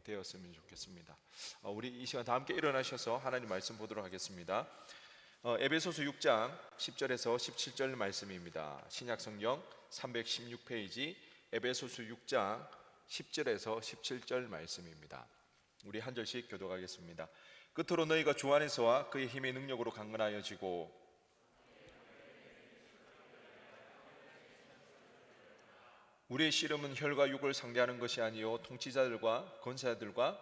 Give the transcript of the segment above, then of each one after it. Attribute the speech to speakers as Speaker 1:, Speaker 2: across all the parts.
Speaker 1: 되었으면 좋겠습니다. 우리 이 시간 다 함께 일어나셔서 하나님 말씀 보도록 하겠습니다. 에베소서 6장 10절에서 17절 말씀입니다. 신약성경 316페이지 에베소서 6장 10절에서 17절 말씀입니다. 우리 한 절씩 교독하겠습니다. 끝으로 너희가 주 안에서와 그의 힘의 능력으로 강건하여지고 우리의 씨름은 혈과 육을 상대하는 것이 아니요 통치자들과 권세자들과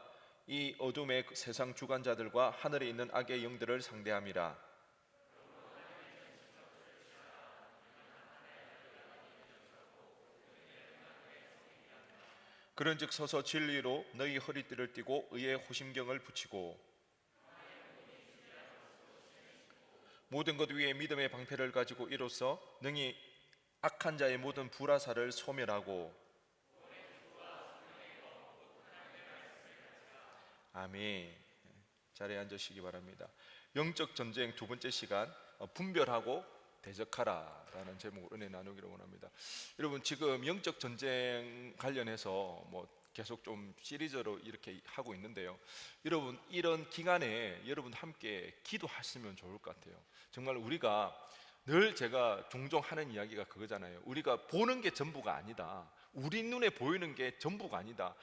Speaker 1: 이 어둠의 세상 주관자들과 하늘에 있는 악의 영들을 상대함이라. 그런즉 서서 진리로 너희 허리띠를 띠고 의의 호심경을 붙이고 모든 것 위에 믿음의 방패를 가지고 이로써 능히 악한 자의 모든 불화살을 소멸하고. 아멘. 자리에 앉으시기 바랍니다. 영적 전쟁 두 번째 시간, 분별하고 대적하라 라는 제목으로 은혜 나누기를 원합니다. 여러분, 지금 영적 전쟁 관련해서 계속 좀 시리즈로 이렇게 하고 있는데요, 여러분 이런 기간에 여러분 함께 기도하시면 좋을 것 같아요. 정말 우리가 늘 제가 종종 하는 이야기가 그거잖아요. 우리가 보는 게 전부가 아니다. 우리 눈에 보이는 게 전부가 아니다.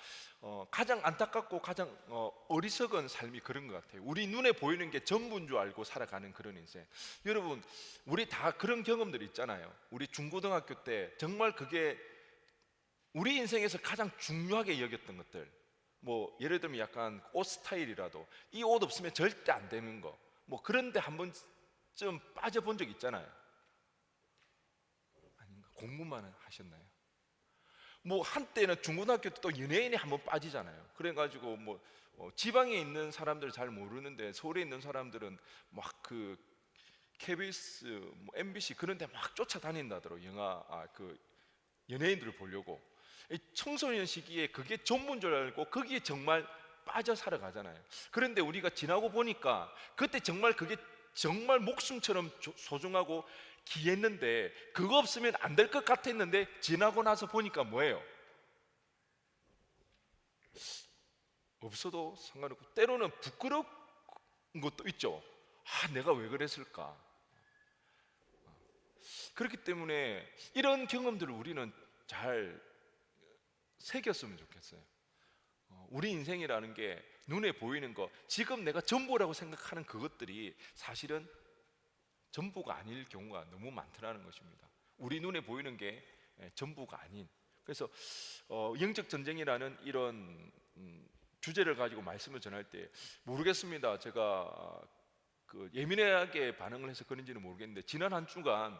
Speaker 1: 가장 안타깝고 가장 어리석은 삶이 그런 것 같아요. 우리 눈에 보이는 게 전부인 줄 알고 살아가는 그런 인생. 여러분, 우리 다 그런 경험들이 있잖아요. 우리 중고등학교 때 정말 그게 우리 인생에서 가장 중요하게 여겼던 것들, 예를 들면 약간 옷 스타일이라도 이 옷 없으면 절대 안 되는 거, 그런데 한 번쯤 빠져본 적 있잖아요. 아닌가? 공부만 하셨나요? 한때는 중고등학교 때 또 연예인에 한번 빠지잖아요. 그래가지고 지방에 있는 사람들 잘 모르는데 서울에 있는 사람들은 막 그 KBS, MBC 그런 데 막 쫓아다닌다더라고요. 연예인들을 보려고. 청소년 시기에 그게 전부인 줄 알고 거기에 정말 빠져 살아가잖아요. 그런데 우리가 지나고 보니까 그때 정말 그게 정말 목숨처럼 소중하고 귀했는데, 그거 없으면 안 될 것 같았는데 지나고 나서 보니까 뭐예요? 없어도 상관없고 때로는 부끄러운 것도 있죠. 내가 왜 그랬을까? 그렇기 때문에 이런 경험들을 우리는 잘 새겼으면 좋겠어요. 우리 인생이라는 게 눈에 보이는 거, 지금 내가 전부라고 생각하는 그것들이 사실은 전부가 아닐 경우가 너무 많더라는 것입니다. 우리 눈에 보이는 게 전부가 아닌. 그래서 영적 전쟁이라는 이런 주제를 가지고 말씀을 전할 때, 모르겠습니다. 제가 예민하게 반응을 해서 그런지는 모르겠는데 지난 한 주간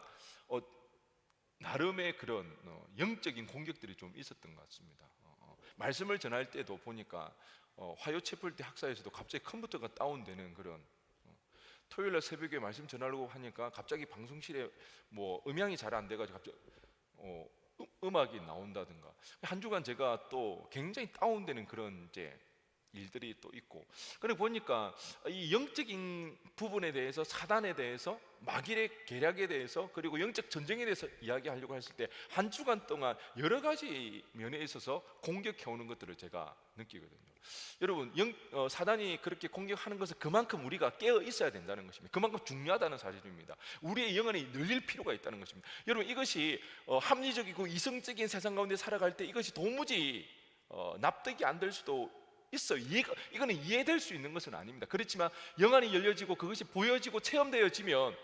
Speaker 1: 나름의 그런 영적인 공격들이 좀 있었던 것 같습니다. 말씀을 전할 때도 보니까 화요체플 때 학사에서도 갑자기 컴퓨터가 다운되는 그런, 토요일날 새벽에 말씀 전하려고 하니까 갑자기 방송실에 음향이 잘 안 돼가지고 갑자기 음악이 나온다든가, 한 주간 제가 또 굉장히 다운되는 그런 일들이 또 있고, 그래 보니까 이 영적인 부분에 대해서, 사단에 대해서, 마귀의 계략에 대해서, 그리고 영적 전쟁에 대해서 이야기하려고 했을 때 한 주간 동안 여러 가지 면에 있어서 공격해 오는 것들을 제가 느끼거든요. 여러분, 사단이 그렇게 공격하는 것은 그만큼 우리가 깨어 있어야 된다는 것입니다. 그만큼 중요하다는 사실입니다. 우리의 영혼이 늘릴 필요가 있다는 것입니다. 여러분, 이것이 합리적이고 이성적인 세상 가운데 살아갈 때 이것이 도무지 납득이 안 될 수도 있어요. 이거는 이해될 수 있는 것은 아닙니다. 그렇지만 영안이 열려지고 그것이 보여지고 체험되어지면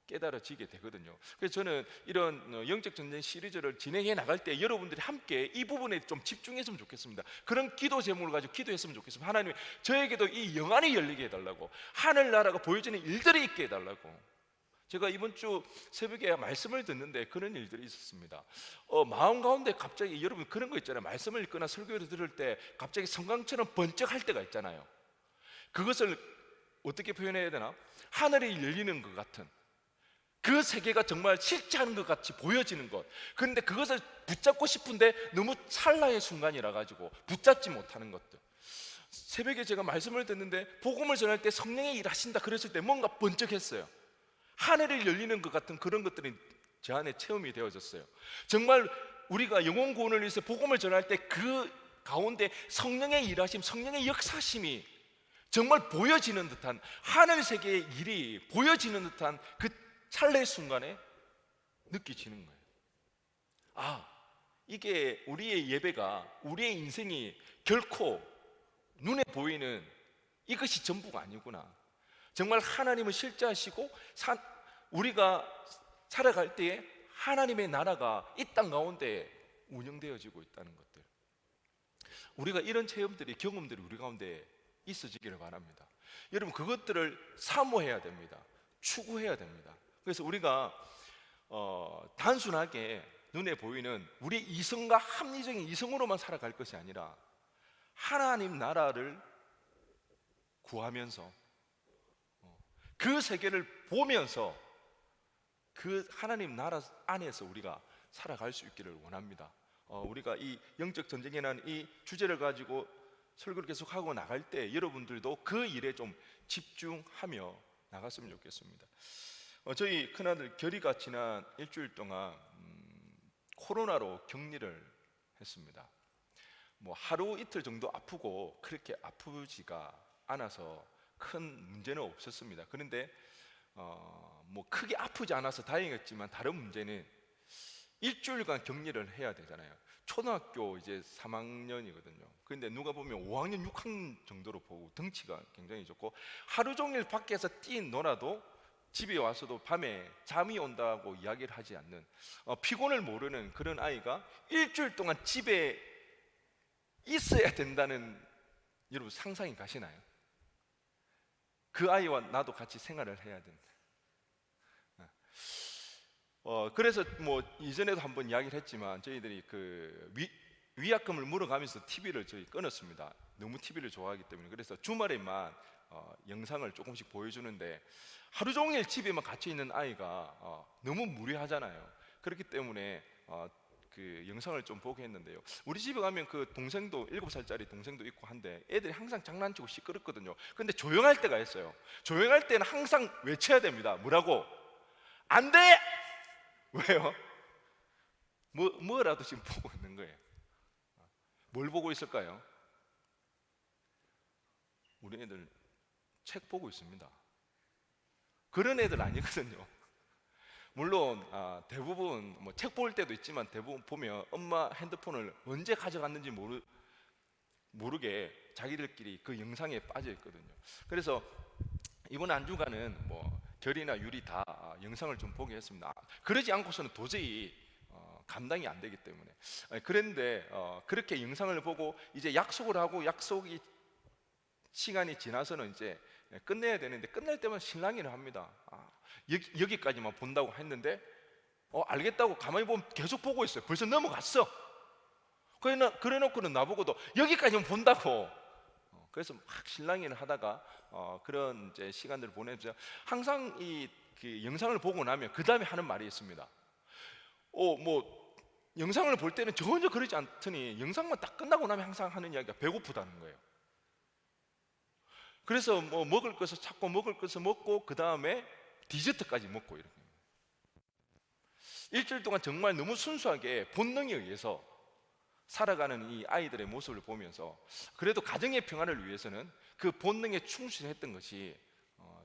Speaker 1: 깨달아지게 되거든요. 그래서 저는 이런 영적 전쟁 시리즈를 진행해 나갈 때 여러분들이 함께 이 부분에 좀 집중했으면 좋겠습니다. 그런 기도 제목을 가지고 기도했으면 좋겠습니다. 하나님이 저에게도 이 영안이 열리게 해달라고, 하늘나라가 보여지는 일들이 있게 해달라고. 제가 이번 주 새벽에 말씀을 듣는데 그런 일들이 있었습니다. 마음 가운데 갑자기, 여러분 그런 거 있잖아요. 말씀을 읽거나 설교를 들을 때 갑자기 성광처럼 번쩍할 때가 있잖아요. 그것을 어떻게 표현해야 되나? 하늘이 열리는 것 같은, 그 세계가 정말 실제하는 것 같이 보여지는 것. 그런데 그것을 붙잡고 싶은데 너무 찰나의 순간이라 가지고 붙잡지 못하는 것들. 새벽에 제가 말씀을 듣는데 복음을 전할 때 성령이 일하신다 그랬을 때 뭔가 번쩍했어요. 하늘이 열리는 것 같은 그런 것들이 제 안에 체험이 되어졌어요. 정말 우리가 영혼 구원을 위해서 복음을 전할 때 그 가운데 성령의 일하심, 성령의 역사심이 정말 보여지는 듯한, 하늘 세계의 일이 보여지는 듯한 그 찰나의 순간에 느껴지는 거예요. 아, 이게 우리의 예배가, 우리의 인생이 결코 눈에 보이는 이것이 전부가 아니구나. 정말 하나님을 실제하시고 우리가 살아갈 때에 하나님의 나라가 이 땅 가운데 운영되어지고 있다는 것들, 우리가 이런 체험들이, 경험들이 우리 가운데 있어지기를 바랍니다. 여러분, 그것들을 사모해야 됩니다. 추구해야 됩니다. 그래서 우리가 단순하게 눈에 보이는 우리 이성과 합리적인 이성으로만 살아갈 것이 아니라 하나님 나라를 구하면서 그 세계를 보면서 그 하나님 나라 안에서 우리가 살아갈 수 있기를 원합니다. 우리가 이 영적 전쟁이라는 이 주제를 가지고 설교를 계속 하고 나갈 때 여러분들도 그 일에 좀 집중하며 나갔으면 좋겠습니다. 저희 큰아들 결이가 지난 일주일 동안 코로나로 격리를 했습니다. 뭐 하루 이틀 정도 아프고 그렇게 아프지가 않아서 큰 문제는 없었습니다. 그런데 뭐 크게 아프지 않아서 다행이었지만, 다른 문제는 일주일간 격리를 해야 되잖아요. 초등학교 이제 3학년이거든요. 그런데 누가 보면 5학년, 6학년 정도로 보고 덩치가 굉장히 좋고 하루 종일 밖에서 놀아도 집에 와서도 밤에 잠이 온다고 이야기를 하지 않는, 피곤을 모르는 그런 아이가 일주일 동안 집에 있어야 된다는, 여러분 상상이 가시나요? 그 아이와 나도 같이 생활을 해야 된다. 그래서 뭐 이전에도 한번 이야기를 했지만 저희들이 그 위약금을 물어가면서 TV를 저희 끊었습니다. 너무 TV를 좋아하기 때문에. 그래서 주말에만 영상을 조금씩 보여주는데, 하루 종일 집에만 갇혀 있는 아이가 너무 무리하잖아요. 그렇기 때문에 그 영상을 좀 보게 했는데요. 우리 집에 가면 그 동생도 7살짜리 동생도 있고 한데 애들이 항상 장난치고 시끄럽거든요. 근데 조용할 때가 있어요. 조용할 때는 항상 외쳐야 됩니다. 뭐라고? 안 돼! 왜요? 뭐라도 지금 보고 있는 거예요. 뭘 보고 있을까요? 우리 애들 책 보고 있습니다. 그런 애들 아니거든요. 물론 대부분 뭐 책 볼 때도 있지만, 대부분 보면 엄마 핸드폰을 언제 가져갔는지 모르게 자기들끼리 그 영상에 빠져 있거든요. 그래서 이번 한 주간은 뭐 결이나 유리 다 영상을 좀 보게 했습니다. 그러지 않고서는 도저히 감당이 안 되기 때문에. 그런데 그렇게 영상을 보고 이제 약속을 하고, 약속이 시간이 지나서는 이제 끝내야 되는데, 끝낼 때만 실랑이를 합니다. 여기까지만 본다고 했는데 알겠다고 가만히 보면 계속 보고 있어요. 벌써 넘어갔어. 그래 놓고는 나보고도 여기까지만 본다고. 그래서 막 실랑이를 하다가 그런 이제 시간들을 보내면서 항상 그 영상을 보고 나면 그 다음에 하는 말이 있습니다. 뭐 영상을 볼 때는 전혀 그러지 않더니 영상만 딱 끝나고 나면 항상 하는 이야기가 배고프다는 거예요. 그래서 뭐 먹을 것을 찾고 먹을 것을 먹고 그 다음에 디저트까지 먹고, 이렇게 일주일 동안 정말 너무 순수하게 본능에 의해서 살아가는 이 아이들의 모습을 보면서, 그래도 가정의 평안을 위해서는 그 본능에 충실했던 것이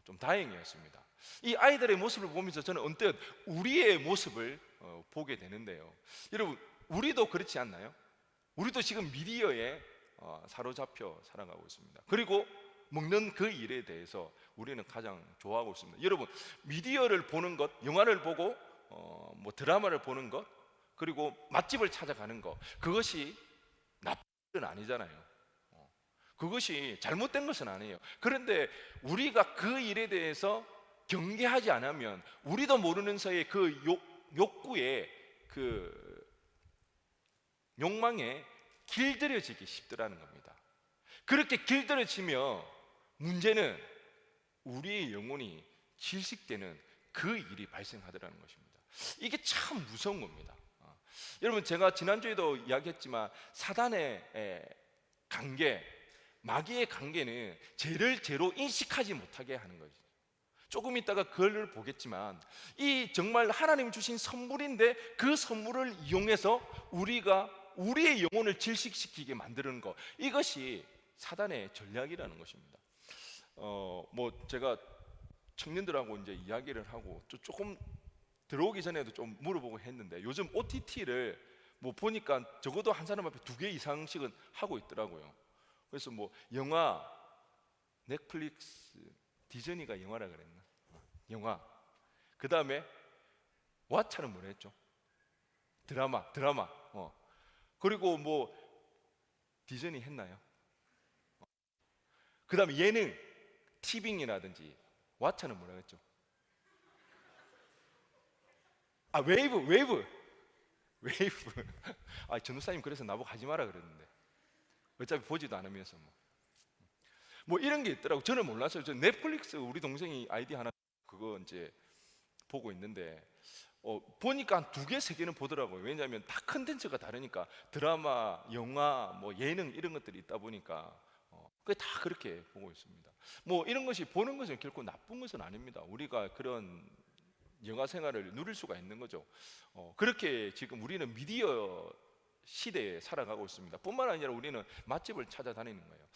Speaker 1: 좀 다행이었습니다. 이 아이들의 모습을 보면서 저는 언뜻 우리의 모습을 보게 되는데요. 여러분, 우리도 그렇지 않나요? 우리도 지금 미디어에 사로잡혀 살아가고 있습니다. 그리고 먹는 그 일에 대해서 우리는 가장 좋아하고 있습니다. 여러분, 미디어를 보는 것, 영화를 보고 뭐 드라마를 보는 것, 그리고 맛집을 찾아가는 것, 그것이 나쁜 건 아니잖아요. 그것이 잘못된 것은 아니에요. 그런데 우리가 그 일에 대해서 경계하지 않으면 우리도 모르는 사이에 그 욕구에, 그 욕망에 길들여지기 쉽더라는 겁니다. 그렇게 길들여지며 문제는 우리의 영혼이 질식되는 그 일이 발생하더라는 것입니다. 이게 참 무서운 겁니다. 여러분, 제가 지난주에도 이야기했지만 사단의 관계, 마귀의 관계는 죄를 죄로 인식하지 못하게 하는 거죠. 조금 있다가 그걸 보겠지만, 이 정말 하나님 주신 선물인데 그 선물을 이용해서 우리가 우리의 영혼을 질식시키게 만드는 것, 이것이 사단의 전략이라는 것입니다. 뭐 제가 청년들하고 이제 이야기를 하고 조금 들어오기 전에도 좀 물어보고 했는데, 요즘 OTT를 뭐 보니까 적어도 한 사람 앞에 2개 이상씩은 하고 있더라고요. 그래서 뭐 영화, 넷플릭스, 디즈니가 영화라 그랬나? 영화. 그 다음에 왓챠는 뭐라 했죠? 드라마. 그리고 뭐 디즈니 했나요? 그 다음에 예능, 티빙이라든지. 왓챠는 뭐라 했죠? 아, 웨이브. 아, 전도사님 그래서 나보고 하지 마라 그랬는데, 어차피 보지도 않으면서 뭐 이런 게 있더라고. 저는 몰랐어요. 저 넷플릭스, 우리 동생이 아이디 하나 그거 이제 보고 있는데, 보니까 한 2개, 3개는 보더라고요. 왜냐하면 다 컨텐츠가 다르니까. 드라마, 영화, 뭐 예능 이런 것들이 있다 보니까 그게 다 그렇게 보고 있습니다. 뭐 이런 것이, 보는 것은 결코 나쁜 것은 아닙니다. 우리가 그런 영화 생활을 누릴 수가 있는 거죠. 그렇게 지금 우리는 미디어 시대에 살아가고 있습니다. 뿐만 아니라 우리는 맛집을 찾아다니는 거예요.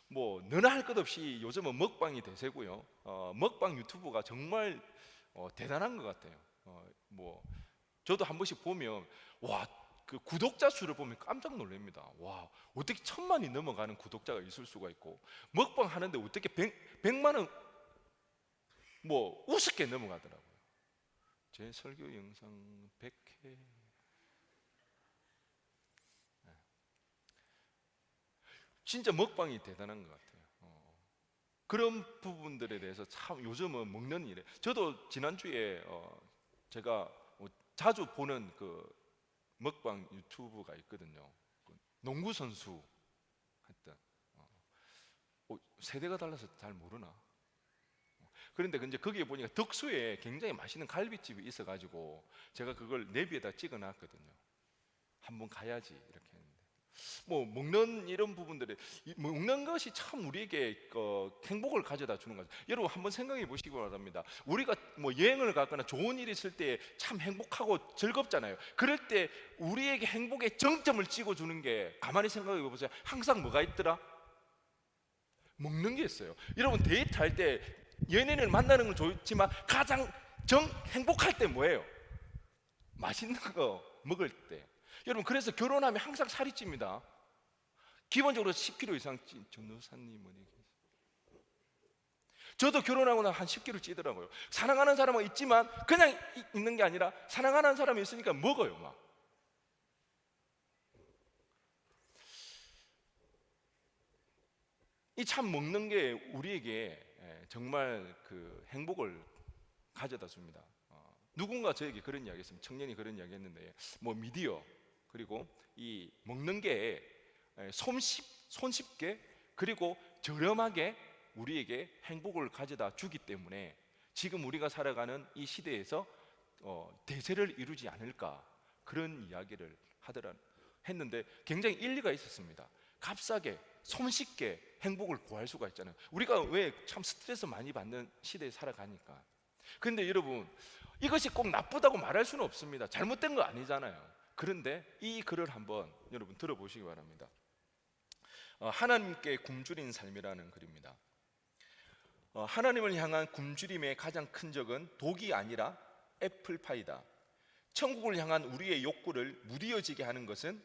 Speaker 1: 뭐 너나 할 것 없이 요즘은 먹방이 대세고요. 먹방 유튜브가 정말 대단한 것 같아요. 뭐 저도 한 번씩 보면, 와, 그 구독자 수를 보면 깜짝 놀랍니다. 와, 어떻게 1000만이 넘어가는 구독자가 있을 수가 있고, 먹방 하는데 어떻게 100만 원 뭐 우습게 넘어가더라고요. 제 설교 영상 100회. 진짜 먹방이 대단한 것 같아요. 그런 부분들에 대해서 참 요즘은 먹는 일에, 저도 지난주에 제가 자주 보는 그 먹방 유튜브가 있거든요. 그 농구 선수 했던, 세대가 달라서 잘 모르나? 그런데 이제 거기에 보니까 덕수에 굉장히 맛있는 갈비집이 있어가지고 제가 그걸 내비에다 찍어놨거든요. 한번 가야지 이렇게 했는데, 뭐 먹는 이런 부분들이, 먹는 것이 참 우리에게 행복을 가져다 주는 거죠. 여러분 한번 생각해 보시기 바랍니다. 우리가 뭐 여행을 가거나 좋은 일이 있을 때 참 행복하고 즐겁잖아요. 그럴 때 우리에게 행복의 정점을 찍어주는 게, 가만히 생각해 보세요. 항상 뭐가 있더라? 먹는 게 있어요. 여러분 데이트할 때 연인을 만나는 건 좋지만 가장 행복할 때 뭐예요? 맛있는 거 먹을 때. 여러분 그래서 결혼하면 항상 살이 찝니다. 기본적으로 10kg 이상 찐 전도사님 어디 계세요? 저도 결혼하고 나한 10kg 찌더라고요. 사랑하는 사람은 있지만 그냥 있는 게 아니라 사랑하는 사람이 있으니까 먹어요 막. 이 참 먹는 게 우리에게 정말 그 행복을 가져다 줍니다. 누군가 저에게 그런 이야기 했습니다. 청년이 그런 이야기 했는데, 뭐 미디어, 그리고 이 먹는 게 손쉽게 그리고 저렴하게 우리에게 행복을 가져다 주기 때문에 지금 우리가 살아가는 이 시대에서 대세를 이루지 않을까, 그런 이야기를 했는데 굉장히 일리가 있었습니다. 값싸게 손쉽게 행복을 구할 수가 있잖아요. 우리가 왜 참 스트레스 많이 받는 시대에 살아가니까. 그런데 여러분 이것이 꼭 나쁘다고 말할 수는 없습니다. 잘못된 거 아니잖아요. 그런데 이 글을 한번 여러분 들어보시기 바랍니다. 하나님께 굶주린 삶이라는 글입니다. 하나님을 향한 굶주림의 가장 큰 적은 독이 아니라 애플파이다. 천국을 향한 우리의 욕구를 무뎌지게 하는 것은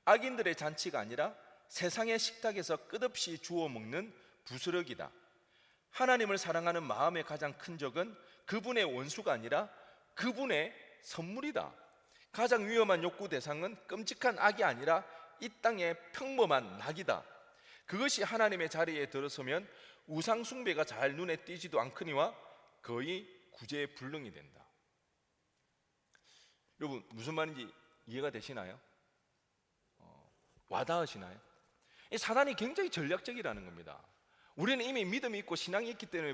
Speaker 1: 악인들의 잔치가 아니라 세상의 식탁에서 끝없이 주워 먹는 부스러기다. 하나님을 사랑하는 마음의 가장 큰 적은 그분의 원수가 아니라 그분의 선물이다. 가장 위험한 욕구 대상은 끔찍한 악이 아니라 이 땅의 평범한 낙이다. 그것이 하나님의 자리에 들어서면 우상 숭배가 잘 눈에 띄지도 않거니와 거의 구제불능이 된다. 여러분 무슨 말인지 이해가 되시나요? 와닿으시나요? 이 사단이 굉장히 전략적이라는 겁니다. 우리는 이미 믿음이 있고 신앙이 있기 때문에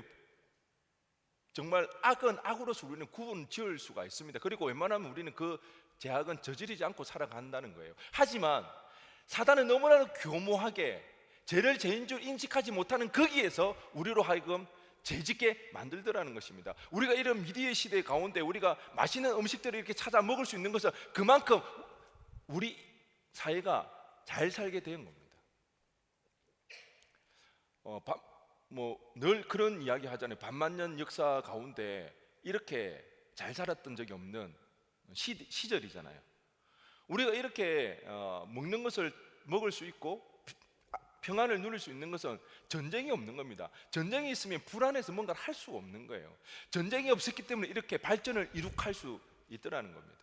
Speaker 1: 정말 악은 악으로서 우리는 구분 지을 수가 있습니다. 그리고 웬만하면 우리는 그 죄악은 저지르지 않고 살아간다는 거예요. 하지만 사단은 너무나도 교모하게 죄를 죄인 줄 인식하지 못하는 거기에서 우리로 하여금 죄짓게 만들더라는 것입니다. 우리가 이런 미디어 시대 가운데 우리가 맛있는 음식들을 이렇게 찾아 먹을 수 있는 것은 그만큼 우리 사회가 잘 살게 된 겁니다. 늘 그런 이야기 하잖아요. 반만년 역사 가운데 이렇게 잘 살았던 적이 없는 시절이잖아요. 우리가 이렇게 먹는 것을 먹을 수 있고 평안을 누릴 수 있는 것은 전쟁이 없는 겁니다. 전쟁이 있으면 불안해서 뭔가를 할 수가 없는 거예요. 전쟁이 없었기 때문에 이렇게 발전을 이룩할 수 있더라는 겁니다.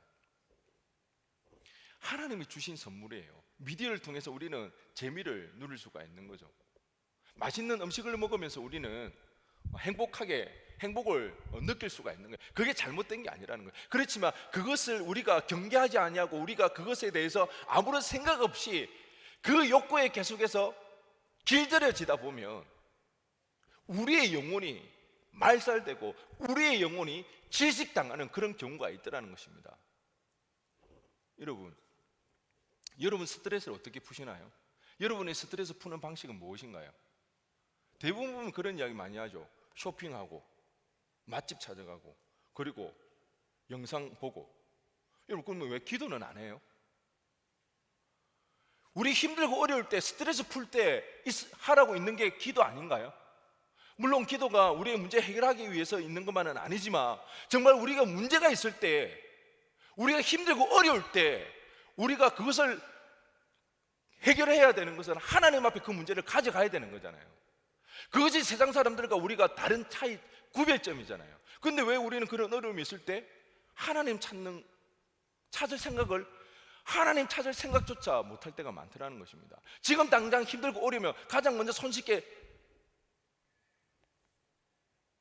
Speaker 1: 하나님이 주신 선물이에요. 미디어를 통해서 우리는 재미를 누릴 수가 있는 거죠. 맛있는 음식을 먹으면서 우리는 행복을 느낄 수가 있는 거예요. 그게 잘못된 게 아니라는 거예요. 그렇지만 그것을 우리가 경계하지 아니하고 우리가 그것에 대해서 아무런 생각 없이 그 욕구에 계속해서 길들여지다 보면 우리의 영혼이 말살되고 우리의 영혼이 질식당하는 그런 경우가 있더라는 것입니다. 여러분 스트레스를 어떻게 푸시나요? 여러분의 스트레스 푸는 방식은 무엇인가요? 대부분 그런 이야기 많이 하죠. 쇼핑하고 맛집 찾아가고 그리고 영상 보고. 여러분 그러면 왜 기도는 안 해요? 우리 힘들고 어려울 때 스트레스 풀 때 하라고 있는 게 기도 아닌가요? 물론 기도가 우리의 문제 해결하기 위해서 있는 것만은 아니지만 정말 우리가 문제가 있을 때 우리가 힘들고 어려울 때 우리가 그것을 해결해야 되는 것은 하나님 앞에 그 문제를 가져가야 되는 거잖아요. 그것이 세상 사람들과 우리가 다른 차이 구별점이잖아요. 근데 왜 우리는 그런 어려움이 있을 때 하나님 찾을 생각조차 못할 때가 많더라는 것입니다. 지금 당장 힘들고 어려우면 가장 먼저 손쉽게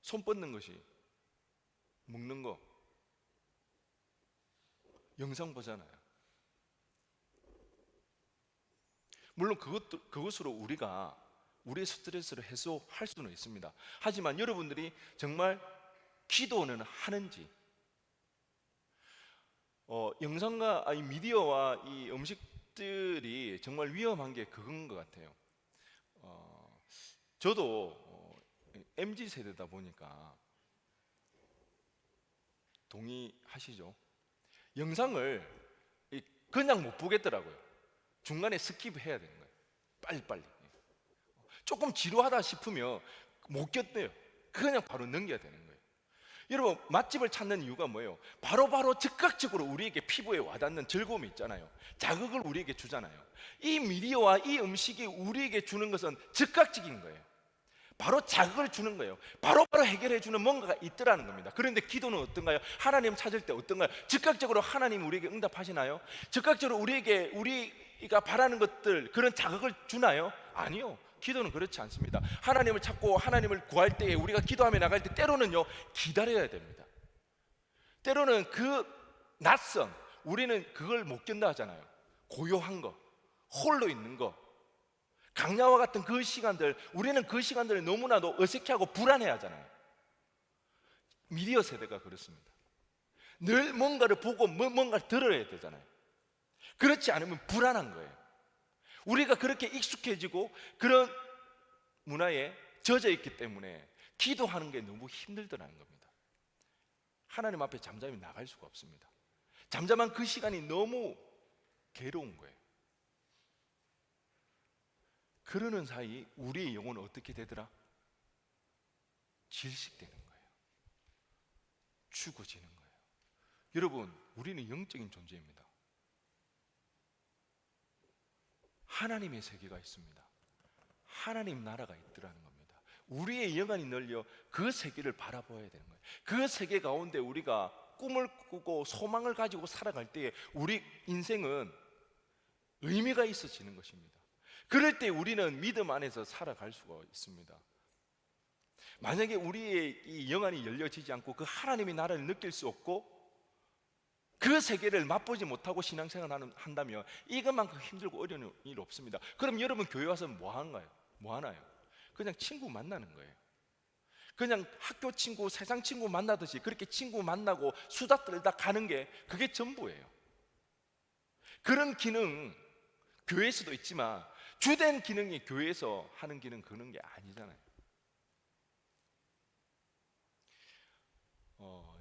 Speaker 1: 손 뻗는 것이 먹는 거, 영상 보잖아요. 물론 그것으로 우리가 우리의 스트레스를 해소할 수는 있습니다. 하지만 여러분들이 정말 기도는 하는지, 영상과 이 미디어와 이 음식들이 정말 위험한 게 그건 것 같아요. 저도 MZ 세대다 보니까 동의하시죠? 영상을 그냥 못 보겠더라고요. 중간에 스킵해야 되는 거예요. 빨리빨리. 조금 지루하다 싶으면 못 견뎌요. 그냥 바로 넘겨야 되는 거예요. 여러분 맛집을 찾는 이유가 뭐예요? 바로바로 즉각적으로 우리에게 피부에 와닿는 즐거움이 있잖아요. 자극을 우리에게 주잖아요. 이 미디어와 이 음식이 우리에게 주는 것은 즉각적인 거예요. 바로 자극을 주는 거예요. 바로바로 해결해 주는 뭔가가 있더라는 겁니다. 그런데 기도는 어떤가요? 하나님 찾을 때 어떤가요? 즉각적으로 하나님 우리에게 응답하시나요? 즉각적으로 우리가 바라는 것들, 그런 자극을 주나요? 아니요. 기도는 그렇지 않습니다. 하나님을 찾고 하나님을 구할 때에 우리가 기도하며 나갈 때 때로는요 기다려야 됩니다. 때로는 그 낯선, 우리는 그걸 못 견뎌 하잖아요. 고요한 거, 홀로 있는 거, 강야와 같은 그 시간들, 우리는 그 시간들을 너무나도 어색해하고 불안해하잖아요. 미디어 세대가 그렇습니다. 늘 뭔가를 보고 뭔가를 들어야 되잖아요. 그렇지 않으면 불안한 거예요. 우리가 그렇게 익숙해지고 그런 문화에 젖어 있기 때문에 기도하는 게 너무 힘들더라는 겁니다. 하나님 앞에 잠잠히 나갈 수가 없습니다. 잠잠한 그 시간이 너무 괴로운 거예요. 그러는 사이 우리의 영혼은 어떻게 되더라? 질식되는 거예요. 죽어지는 거예요. 여러분, 우리는 영적인 존재입니다. 하나님의 세계가 있습니다. 하나님 나라가 있더라는 겁니다. 우리의 영안이 열려 그 세계를 바라봐야 되는 거예요. 그 세계 가운데 우리가 꿈을 꾸고 소망을 가지고 살아갈 때에 우리 인생은 의미가 있어지는 것입니다. 그럴 때 우리는 믿음 안에서 살아갈 수가 있습니다. 만약에 우리의 이 영안이 열려지지 않고 그 하나님의 나라를 느낄 수 없고 그 세계를 맛보지 못하고 신앙생활을 한다면 이것만큼 힘들고 어려운 일 없습니다. 그럼 여러분 교회 와서 뭐 하나요? 그냥 친구 만나는 거예요. 그냥 학교 친구, 세상 친구 만나듯이 그렇게 친구 만나고 수다 떨다 가는 게 그게 전부예요. 그런 기능 교회에서도 있지만 주된 기능이 교회에서 하는 기능 그런 게 아니잖아요.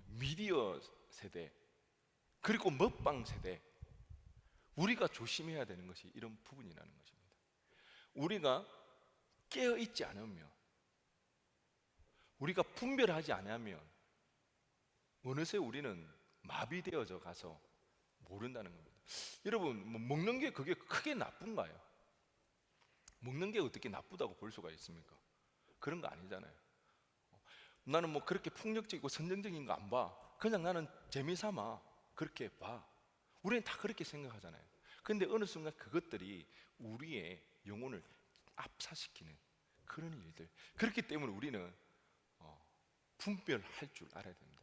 Speaker 1: 미디어 세대 그리고 먹방 세대, 우리가 조심해야 되는 것이 이런 부분이라는 것입니다. 우리가 깨어 있지 않으면, 우리가 분별하지 않으면 어느새 우리는 마비되어져 가서 모른다는 겁니다. 여러분, 뭐 먹는 게 그게 크게 나쁜가요? 먹는 게 어떻게 나쁘다고 볼 수가 있습니까? 그런 거 아니잖아요. 나는 뭐 그렇게 폭력적이고 선정적인 거 안 봐. 그냥 나는 재미삼아 그렇게 봐. 우리는 다 그렇게 생각하잖아요. 그런데 어느 순간 그것들이 우리의 영혼을 압사시키는 그런 일들. 그렇기 때문에 우리는 분별할 줄 알아야 됩니다.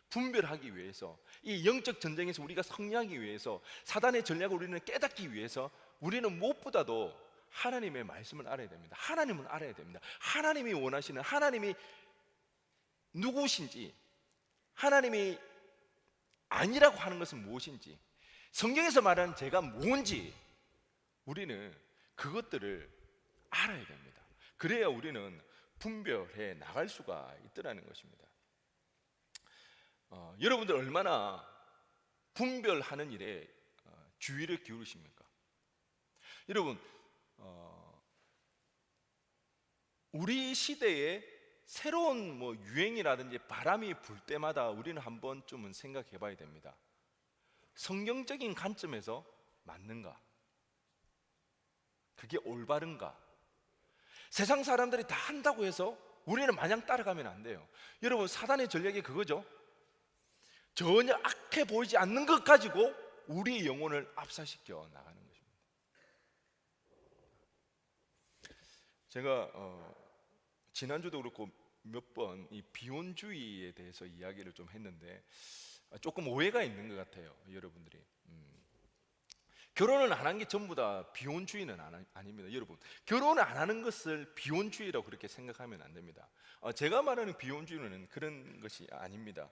Speaker 1: 분별하기 위해서, 이 영적 전쟁에서 우리가 승리하기 위해서, 사단의 전략을 우리는 깨닫기 위해서 우리는 무엇보다도 하나님의 말씀을 알아야 됩니다. 하나님을 알아야 됩니다. 하나님이 원하시는, 하나님이 누구신지, 하나님이 아니라고 하는 것은 무엇인지, 성경에서 말하는 제가 뭔지 우리는 그것들을 알아야 됩니다. 그래야 우리는 분별해 나갈 수가 있더라는 것입니다. 여러분들 얼마나 분별하는 일에 주의를 기울이십니까? 여러분, 우리 시대에 새로운 뭐 유행이라든지 바람이 불 때마다 우리는 한 번쯤은 생각해 봐야 됩니다. 성경적인 관점에서 맞는가? 그게 올바른가? 세상 사람들이 다 한다고 해서 우리는 마냥 따라가면 안 돼요. 여러분, 사단의 전략이 그거죠. 전혀 악해 보이지 않는 것 가지고 우리의 영혼을 압사시켜 나가는 것입니다. 제가 지난주도 그렇고 몇 번 이 비혼주의에 대해서 이야기를 좀 했는데 조금 오해가 있는 것 같아요, 여러분들이. 결혼을 안 한 게 전부 다 비혼주의는 아닙니다. 여러분, 결혼을 안 하는 것을 비혼주의라고 그렇게 생각하면 안 됩니다. 제가 말하는 비혼주의는 그런 것이 아닙니다.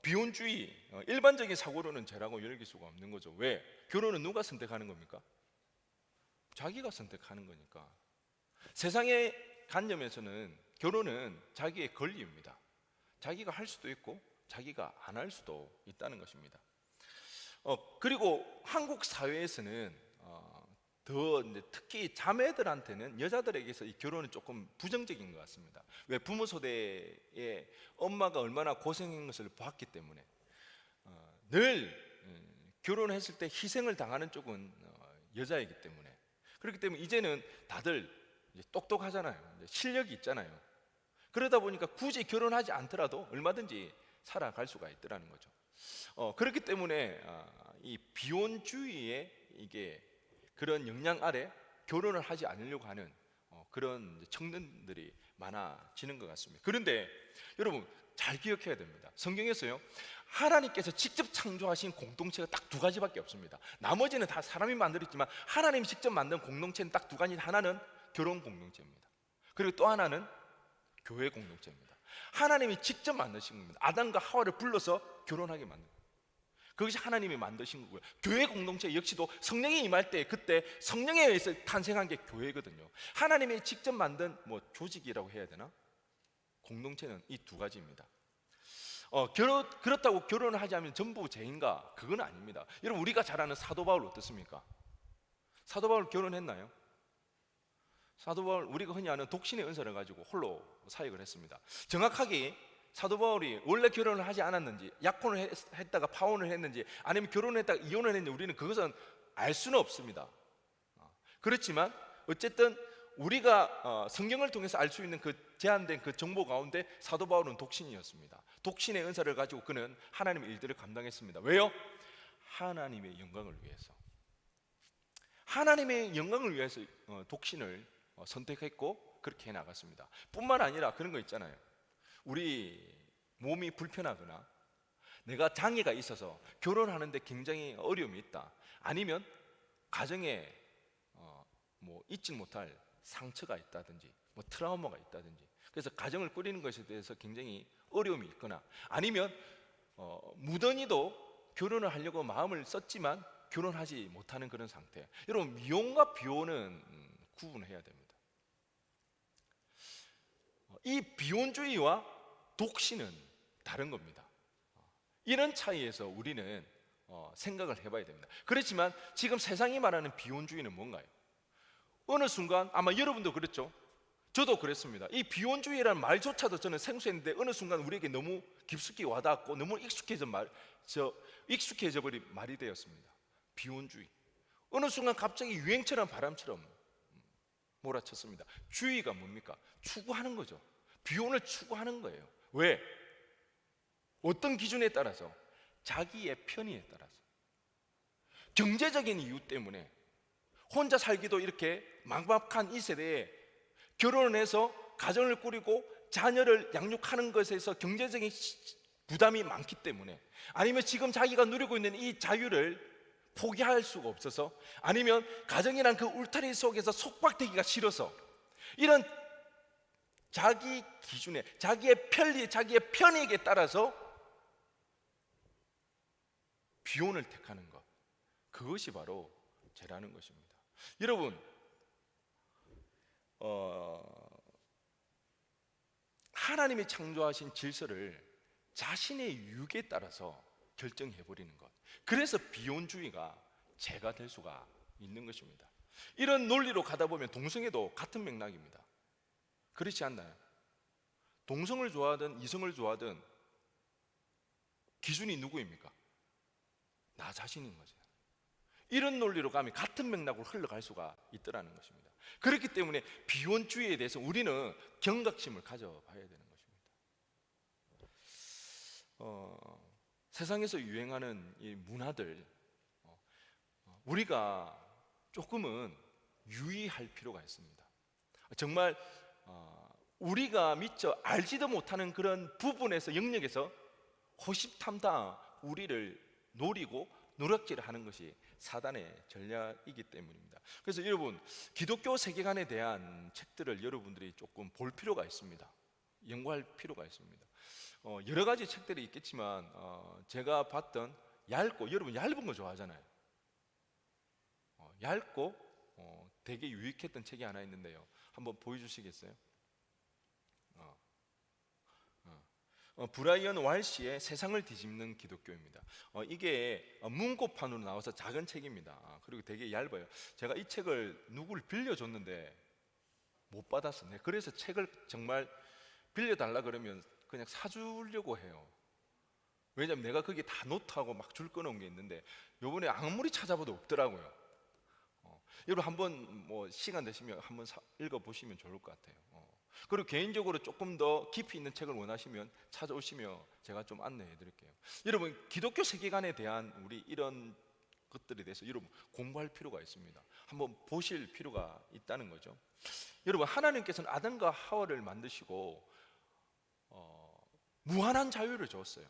Speaker 1: 비혼주의, 일반적인 사고로는 죄라고 여길 수가 없는 거죠. 왜? 결혼은 누가 선택하는 겁니까? 자기가 선택하는 거니까. 세상의 관념에서는 결혼은 자기의 권리입니다. 자기가 할 수도 있고 자기가 안 할 수도 있다는 것입니다. 그리고 한국 사회에서는 더 이제 특히 자매들한테는, 여자들에게서 이 결혼은 조금 부정적인 것 같습니다. 왜? 부모 세대에 엄마가 얼마나 고생한 것을 봤기 때문에 늘 결혼했을 때 희생을 당하는 쪽은 여자이기 때문에, 그렇기 때문에 이제는 다들 이제 똑똑하잖아요. 이제 실력이 있잖아요. 그러다 보니까 굳이 결혼하지 않더라도 얼마든지 살아갈 수가 있더라는 거죠. 그렇기 때문에 이 비혼주의의 이게 그런 영향 아래 결혼을 하지 않으려고 하는 그런 청년들이 많아지는 것 같습니다. 그런데 여러분, 잘 기억해야 됩니다. 성경에서요, 하나님께서 직접 창조하신 공동체가 딱 두 가지밖에 없습니다. 나머지는 다 사람이 만들었지만 하나님이 직접 만든 공동체는 딱 두 가지. 하나는 결혼 공동체입니다. 그리고 또 하나는 교회 공동체입니다. 하나님이 직접 만드신 겁니다. 아담과 하와를 불러서 결혼하게 만든 거예요. 그것이 하나님이 만드신 거고요. 교회 공동체 역시도 성령이 임할 때, 그때 성령에 의해서 탄생한 게 교회거든요. 하나님이 직접 만든 뭐 조직이라고 해야 되나? 공동체는 이 두 가지입니다. 그렇다고 결혼을 하지 않으면 전부 죄인가? 그건 아닙니다. 여러분, 우리가 잘 아는 사도 바울 어떻습니까? 사도 바울 결혼했나요? 사도 바울, 우리가 흔히 아는 독신의 은사를 가지고 홀로 사역을 했습니다. 정확하게 사도 바울이 원래 결혼을 하지 않았는지, 약혼을 했다가 파혼을 했는지, 아니면 결혼을 했다가 이혼을 했는지 우리는 그것은 알 수는 없습니다. 그렇지만 어쨌든 우리가 성경을 통해서 알 수 있는 그 제한된 그 정보 가운데 사도 바울은 독신이었습니다. 독신의 은사를 가지고 그는 하나님의 일들을 감당했습니다. 왜요? 하나님의 영광을 위해서. 하나님의 영광을 위해서 독신을 선택했고 그렇게 해나갔습니다. 뿐만 아니라 그런 거 있잖아요. 우리 몸이 불편하거나 내가 장애가 있어서 결혼하는데 굉장히 어려움이 있다, 아니면 가정에 뭐 잊지 못할 상처가 있다든지 뭐 트라우마가 있다든지, 그래서 가정을 꾸리는 것에 대해서 굉장히 어려움이 있거나, 아니면 무던히도 결혼을 하려고 마음을 썼지만 결혼하지 못하는 그런 상태. 여러분, 미혼과 비혼은 구분해야 됩니다. 이 비혼주의와 독신은 다른 겁니다. 이런 차이에서 우리는 생각을 해봐야 됩니다. 그렇지만 지금 세상이 말하는 비혼주의는 뭔가요? 어느 순간 아마 여러분도 그랬죠. 저도 그랬습니다. 이 비혼주의라는 말조차도 저는 생소했는데 어느 순간 우리에게 너무 깊숙이 와닿았고 너무 익숙해져 버린 말이 되었습니다. 비혼주의. 어느 순간 갑자기 유행처럼 바람처럼 몰아쳤습니다. 주의가 뭡니까? 추구하는 거죠. 비혼을 추구하는 거예요. 왜? 어떤 기준에 따라서? 자기의 편의에 따라서. 경제적인 이유 때문에 혼자 살기도 이렇게 막막한 이 세대에 결혼을 해서 가정을 꾸리고 자녀를 양육하는 것에서 경제적인 부담이 많기 때문에, 아니면 지금 자기가 누리고 있는 이 자유를 포기할 수가 없어서, 아니면 가정이란 그 울타리 속에서 속박되기가 싫어서, 이런 자기 기준에, 자기의 편리, 자기의 편익에 따라서 비혼을 택하는 것, 그것이 바로 죄라는 것입니다. 여러분, 하나님이 창조하신 질서를 자신의 유익에 따라서 결정해버리는 것, 그래서 비혼주의가 죄가 될 수가 있는 것입니다. 이런 논리로 가다 보면 동성애도 같은 맥락입니다. 그렇지 않나요? 동성을 좋아하든 이성을 좋아하든 기준이 누구입니까? 나 자신인 거죠. 이런 논리로 가면 같은 맥락으로 흘러갈 수가 있더라는 것입니다. 그렇기 때문에 비혼주의에 대해서 우리는 경각심을 가져봐야 되는 것입니다. 세상에서 유행하는 이 문화들, 우리가 조금은 유의할 필요가 있습니다. 정말 우리가 미처 알지도 못하는 그런 부분에서, 영역에서 호시탐탐 우리를 노리고 노략질을 하는 것이 사단의 전략이기 때문입니다. 그래서 여러분, 기독교 세계관에 대한 책들을 여러분들이 조금 볼 필요가 있습니다. 연구할 필요가 있습니다. 여러 가지 책들이 있겠지만 제가 봤던 얇고, 여러분 얇은 거 좋아하잖아요. 얇고 되게 유익했던 책이 하나 있는데요. 한번 보여주시겠어요? 브라이언 왈시의 세상을 뒤집는 기독교입니다. 이게 문고판으로 나와서 작은 책입니다. 그리고 되게 얇아요. 제가 이 책을 누구를 빌려줬는데 못 받았어. 그래서 책을 정말 빌려달라 그러면 그냥 사주려고 해요. 왜냐하면 내가 거기 다 노트하고 막 줄 꺼놓은 게 있는데 요번에 아무리 찾아봐도 없더라고요. 여러분 한번 뭐 시간 되시면 한번 읽어보시면 좋을 것 같아요. 그리고 개인적으로 조금 더 깊이 있는 책을 원하시면 찾아오시면 제가 좀 안내해 드릴게요. 여러분, 기독교 세계관에 대한 우리 이런 것들에 대해서 여러분 공부할 필요가 있습니다. 한번 보실 필요가 있다는 거죠. 여러분, 하나님께서는 아담과 하와를 만드시고 무한한 자유를 주었어요.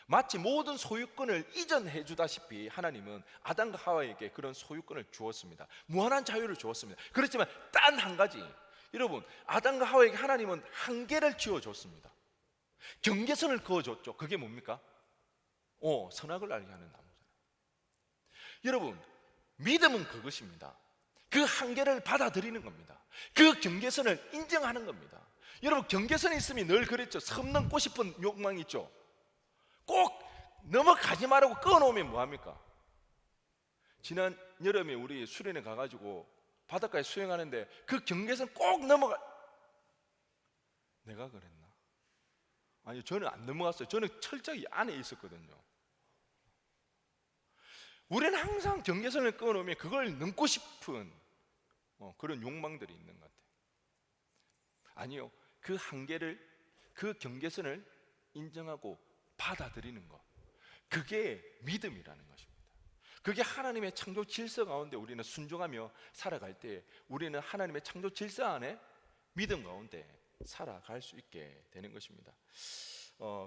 Speaker 1: 마치 모든 소유권을 이전해 주다시피 하나님은 아담과 하와에게 그런 소유권을 주었습니다. 무한한 자유를 주었습니다. 그렇지만 단 한 가지, 여러분, 아담과 하와에게 하나님은 한계를 지어줬습니다. 경계선을 그어줬죠. 그게 뭡니까? 선악을 알게 하는 나무잖아요. 여러분, 믿음은 그것입니다. 그 한계를 받아들이는 겁니다. 그 경계선을 인정하는 겁니다. 여러분, 경계선이 있으면 늘 그랬죠. 섬 넘고 싶은 욕망이 있죠. 꼭 넘어가지 말라고 끊어놓으면 뭐합니까? 지난 여름에 우리 수련회 가가지고 바닷가에 수영하는데 그 경계선 꼭 넘어가. 내가 그랬나? 아니, 저는 안 넘어갔어요. 저는 철저히 안에 있었거든요. 우리는 항상 경계선을 끊어놓으면 그걸 넘고 싶은 그런 욕망들이 있는 것 같아요. 아니요, 그 한계를, 그 경계선을 인정하고 받아들이는 것, 그게 믿음이라는 것입니다. 그게 하나님의 창조 질서 가운데 우리는 순종하며 살아갈 때 우리는 하나님의 창조 질서 안에 믿음 가운데 살아갈 수 있게 되는 것입니다.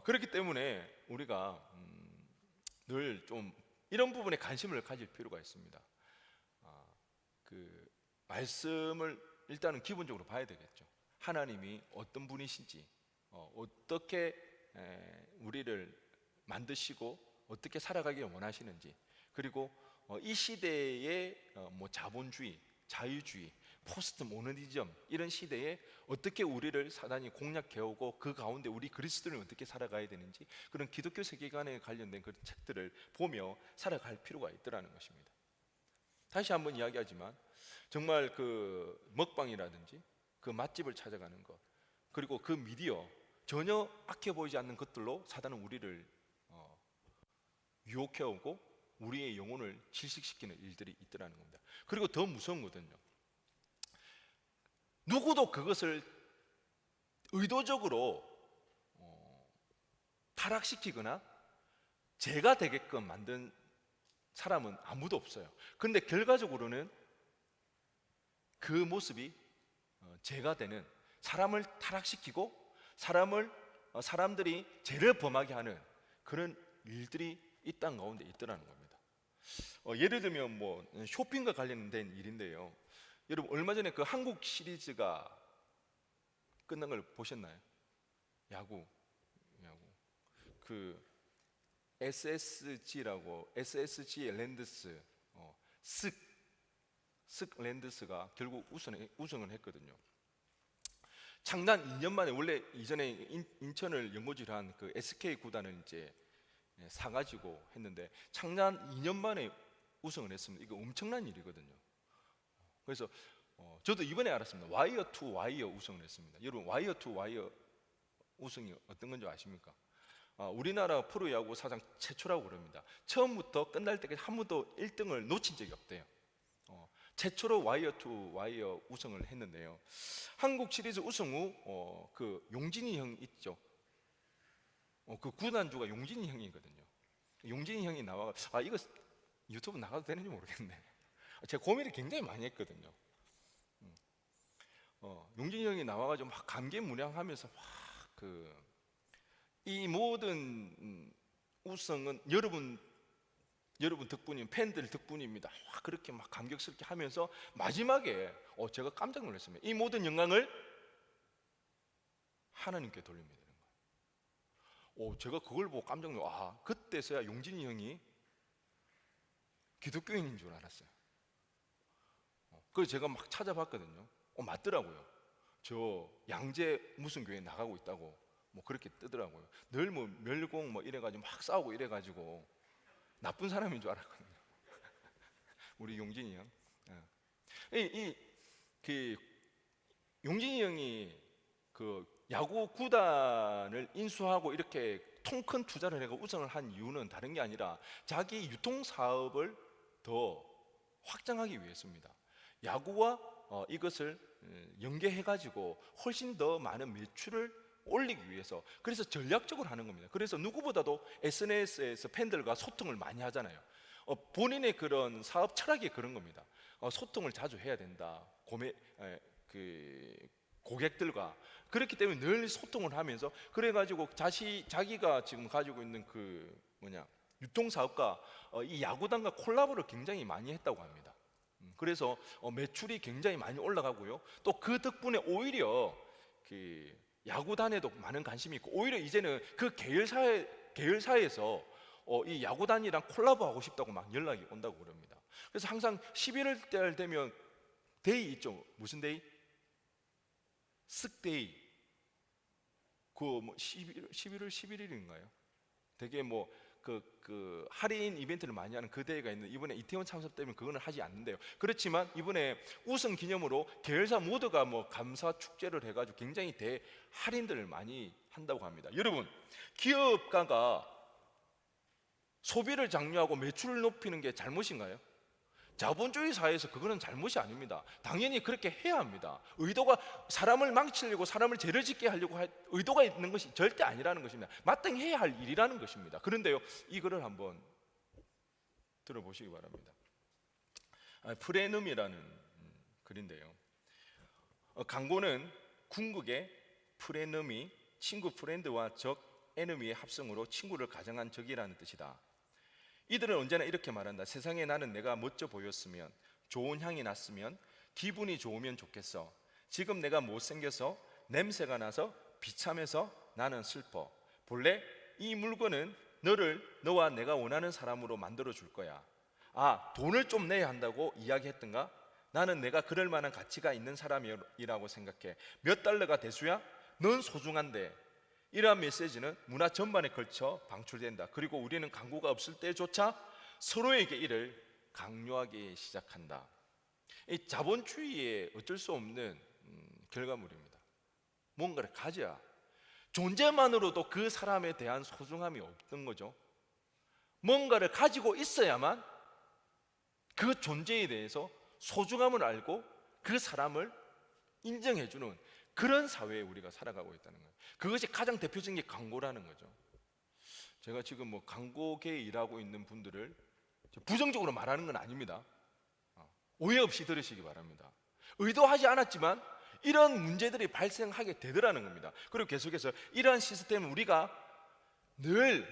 Speaker 1: 그렇기 때문에 우리가 늘 좀 이런 부분에 관심을 가질 필요가 있습니다. 그 말씀을 일단은 기본적으로 봐야 되겠죠. 하나님이 어떤 분이신지, 어떻게 우리를 만드시고 어떻게 살아가길 원하시는지, 그리고 이 시대의 뭐 자본주의, 자유주의, 포스트 모더니즘 이런 시대에 어떻게 우리를 사단이 공략해오고 그 가운데 우리 그리스도인은 어떻게 살아가야 되는지 그런 기독교 세계관에 관련된 그런 책들을 보며 살아갈 필요가 있더라는 것입니다. 다시 한번 이야기하지만 정말 그 먹방이라든지 그 맛집을 찾아가는 것, 그리고 그 미디어, 전혀 악해 보이지 않는 것들로 사단은 우리를 유혹해오고 우리의 영혼을 질식시키는 일들이 있더라는 겁니다. 그리고 더 무서운 거든요, 누구도 그것을 의도적으로 타락시키거나 죄가 되게끔 만든 사람은 아무도 없어요. 그런데 결과적으로는 그 모습이 죄가 되는, 사람을 타락시키고 사람들이 죄를 범하게 하는 그런 일들이 이 땅 가운데 있더라는 겁니다. 예를 들면 뭐 쇼핑과 관련된 일인데요, 여러분 얼마 전에 그 한국 시리즈가 끝난 걸 보셨나요? 야구 그 SSG라고, SSG 랜드스, 쓱 랜드스가 결국 우승을 했거든요. 창단 2년 만에, 원래 이전에 인천을 연고지로 한 그 SK 구단을 이제 사가지고 했는데 창단 2년 만에 우승을 했습니다. 이거 엄청난 일이거든요. 그래서 저도 이번에 알았습니다. 와이어 투 와이어 우승을 했습니다. 여러분, 와이어 투 와이어 우승이 어떤 건지 아십니까? 우리나라 프로야구 사상 최초라고 그럽니다. 처음부터 끝날 때까지 한 번도 1등을 놓친 적이 없대요. 최초로 와이어 투 와이어 우승을 했는데요, 한국 시리즈 우승 후 그 용진이 형 있죠. 그 구단주가 용진이 형이거든요. 용진이 형이 나와, 이거 유튜브 나가도 되는지 모르겠네. 제가 고민을 굉장히 많이 했거든요. 용진이 형이 나와가지고 막 감개무량하면서 이 모든 우승은 여러분 덕분이, 팬들 덕분입니다. 그렇게 막 감격스럽게 하면서 마지막에 제가 깜짝 놀랐습니다. 이 모든 영광을 하나님께 돌립니다. 제가 그걸 보고 깜짝 놀랐어요. 그때서야 용진이 형이 기독교인인 줄 알았어요. 그래서 제가 막 찾아봤거든요. 맞더라고요. 저 양재 무슨 교회 나가고 있다고 뭐 그렇게 뜨더라고요. 늘 뭐 멸공 뭐 이래가지고 막 싸우고 이래가지고 나쁜 사람인 줄 알았거든요. 우리 용진이 형. 그 용진이 형이 그 야구 구단을 인수하고 이렇게 통 큰 투자를 해서 우승을 한 이유는 다른 게 아니라 자기 유통 사업을 더 확장하기 위해서입니다. 야구와 이것을 연계해가지고 훨씬 더 많은 매출을 올리기 위해서, 그래서 전략적으로 하는 겁니다. 그래서 누구보다도 SNS에서 팬들과 소통을 많이 하잖아요. 본인의 그런 사업 철학이 그런 겁니다. 소통을 자주 해야 된다. 고객들과. 그렇기 때문에 늘 소통을 하면서, 그래가지고 자기가 지금 가지고 있는 유통사업과 이 야구단과 콜라보를 굉장히 많이 했다고 합니다. 그래서 매출이 굉장히 많이 올라가고요. 또 그 덕분에 오히려 야구단에도 많은 관심이 있고, 오히려 이제는 그 계열사에서 이 야구단이랑 콜라보하고 싶다고 막 연락이 온다고 그럽니다. 그래서 항상 11월 달 되면 데이 있죠. 무슨 데이? 쓱데이. 11월 11일인가요? 되게 그 할인 이벤트를 많이 하는 그 대회가 있는데, 이번에 이태원 참석 때문에 그거는 하지 않는데요. 그렇지만 이번에 우승 기념으로 계열사 모두가 감사 축제를 해가지고 굉장히 할인들을 많이 한다고 합니다. 여러분, 기업가가 소비를 장려하고 매출을 높이는 게 잘못인가요? 자본주의 사회에서 그거는 잘못이 아닙니다. 당연히 그렇게 해야 합니다. 의도가 사람을 망치려고, 사람을 죄를 짓게 하려고 의도가 있는 것이 절대 아니라는 것입니다. 마땅히 해야 할 일이라는 것입니다. 그런데요, 이거를 한번 들어보시기 바랍니다. 프레눔이라는 글인데요, 강고는 궁극의 프레눔이 친구 프렌드와 적 에너미의 합성으로 친구를 가정한 적이라는 뜻이다. 이들은 언제나 이렇게 말한다. 세상에 나는 내가 멋져 보였으면, 좋은 향이 났으면, 기분이 좋으면 좋겠어. 지금 내가 못생겨서, 냄새가 나서, 비참해서 나는 슬퍼. 본래 이 물건은 너와 내가 원하는 사람으로 만들어 줄 거야. 돈을 좀 내야 한다고 이야기했던가? 나는 내가 그럴 만한 가치가 있는 사람이라고 생각해. 몇 달러가 대수야? 넌 소중한데. 이러한 메시지는 문화 전반에 걸쳐 방출된다. 그리고 우리는 강구가 없을 때조차 서로에게 이를 강요하기 시작한다. 이 자본주의의 어쩔 수 없는 결과물입니다. 뭔가를 가져야 존재만으로도 그 사람에 대한 소중함이 없던 거죠. 뭔가를 가지고 있어야만 그 존재에 대해서 소중함을 알고 그 사람을 인정해주는 그런 사회에 우리가 살아가고 있다는 거예요. 그것이 가장 대표적인 게 광고라는 거죠. 제가 지금 뭐 광고계에 일하고 있는 분들을 부정적으로 말하는 건 아닙니다. 오해 없이 들으시기 바랍니다. 의도하지 않았지만 이런 문제들이 발생하게 되더라는 겁니다. 그리고 계속해서 이러한 시스템은 우리가 늘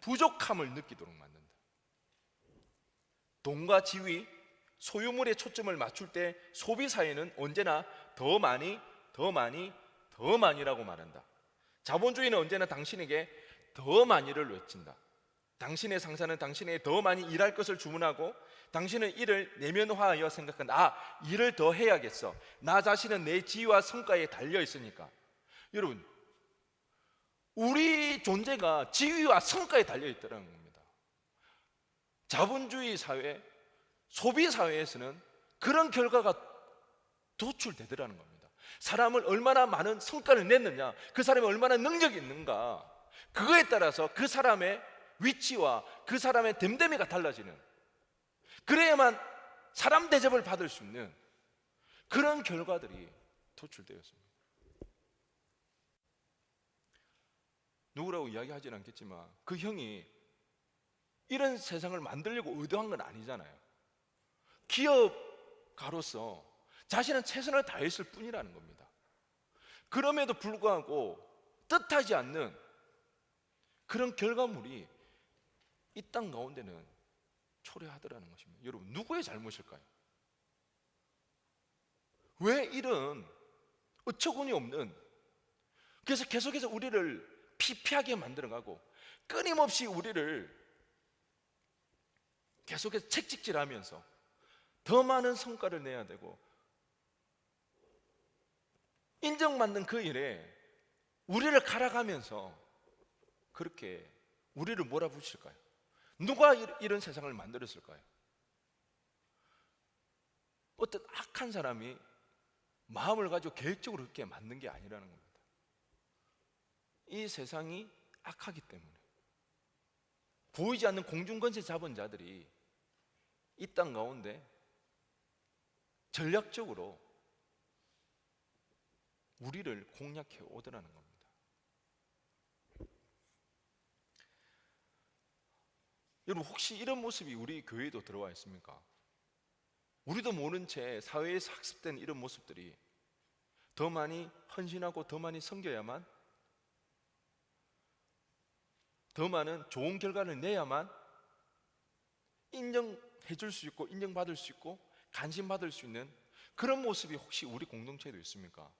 Speaker 1: 부족함을 느끼도록 만든다. 돈과 지위, 소유물에 초점을 맞출 때 소비사회는 언제나 더 많이, 더 많이, 더 많이라고 말한다. 자본주의는 언제나 당신에게 더 많이를 외친다. 당신의 상사는 당신에게 더 많이 일할 것을 주문하고 당신은 이를 내면화하여 생각한다. 일을 더 해야겠어. 나 자신은 내 지위와 성과에 달려 있으니까. 여러분, 우리 존재가 지위와 성과에 달려 있다는 겁니다. 자본주의 사회, 소비 사회에서는 그런 결과가 도출되더라는 겁니다. 사람을 얼마나 많은 성과를 냈느냐, 그 사람이 얼마나 능력이 있는가, 그거에 따라서 그 사람의 위치와 그 사람의 됨됨이가 달라지는, 그래야만 사람 대접을 받을 수 있는 그런 결과들이 도출되었습니다. 누구라고 이야기하지는 않겠지만 그 형이 이런 세상을 만들려고 의도한 건 아니잖아요. 기업가로서 자신은 최선을 다했을 뿐이라는 겁니다. 그럼에도 불구하고 뜻하지 않는 그런 결과물이 이 땅 가운데는 초래하더라는 것입니다. 여러분, 누구의 잘못일까요? 왜 이런 어처구니 없는, 그래서 계속해서 우리를 피폐하게 만들어가고 끊임없이 우리를 계속해서 책찍질하면서 더 많은 성과를 내야 되고 인정받는 그 일에 우리를 갈아가면서 그렇게 우리를 몰아붙일까요? 누가 이런 세상을 만들었을까요? 어떤 악한 사람이 마음을 가지고 계획적으로 그렇게 만든 게 아니라는 겁니다. 이 세상이 악하기 때문에 보이지 않는 공중권세 잡은 자들이 이 땅 가운데 전략적으로 우리를 공략해 오더라는 겁니다. 여러분, 혹시 이런 모습이 우리 교회에도 들어와 있습니까? 우리도 모른 채 사회에서 학습된 이런 모습들이 더 많이 헌신하고 더 많이 섬겨야만, 더 많은 좋은 결과를 내야만 인정해 줄 수 있고 인정받을 수 있고 관심받을 수 있는 그런 모습이 혹시 우리 공동체에도 있습니까?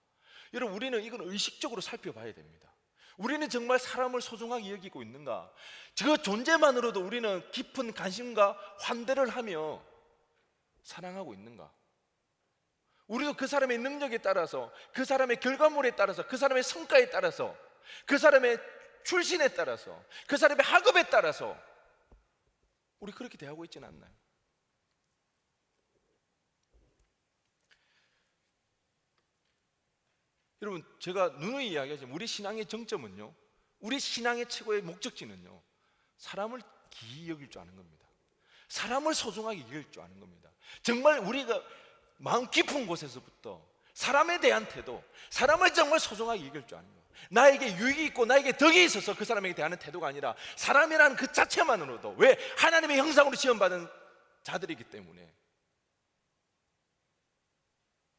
Speaker 1: 여러분, 우리는 이건 의식적으로 살펴봐야 됩니다. 우리는 정말 사람을 소중하게 여기고 있는가? 그 존재만으로도 우리는 깊은 관심과 환대를 하며 사랑하고 있는가? 우리도 그 사람의 능력에 따라서, 그 사람의 결과물에 따라서, 그 사람의 성과에 따라서, 그 사람의 출신에 따라서, 그 사람의 학업에 따라서 우리 그렇게 대하고 있지는 않나요? 여러분, 제가 누누이 이야기하지만 우리 신앙의 정점은요, 우리 신앙의 최고의 목적지는요, 사람을 기이 여길 줄 아는 겁니다. 사람을 소중하게 여길 줄 아는 겁니다. 정말 우리가 마음 깊은 곳에서부터 사람에 대한 태도, 사람을 정말 소중하게 여길 줄 아는 거예요. 나에게 유익이 있고 나에게 덕이 있어서 그 사람에게 대하는 태도가 아니라 사람이라는 그 자체만으로도, 왜? 하나님의 형상으로 지음받은 자들이기 때문에